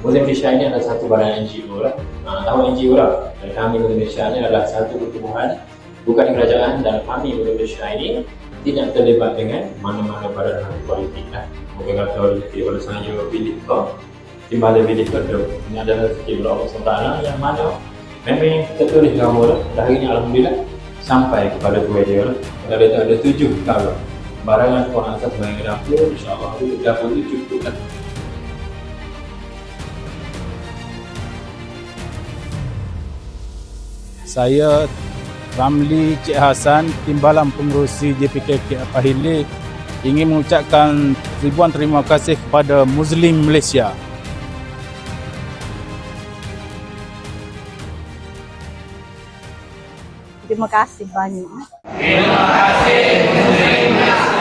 Muslim Malaysia ini adalah satu badan NGO lah. Tahu NGO lah. Dan kami Muslim Malaysia ini adalah satu pertubuhan bukan kerajaan, dan kami Muslim Malaysia ini tidak terlibat dengan mana-mana badan politik lah. Mungkin kata rezeki pada saya pilih kau, timbala pilih kau. Ini adalah rezeki Allah SWT yang mana memang tertulis kamu lah. Dan hari ini Alhamdulillah sampai kepada tuan dia lah. Kalau ada 7 kalau barangan korang atas bayang dapur, insyaAllah dapur itu cukup kan. Saya Ramli Cik Hasan, Timbalan Pengerusi JPKK Apahili, ingin mengucapkan ribuan terima kasih kepada Muslim Malaysia. Terima kasih banyak. Terima kasih Muslim Malaysia.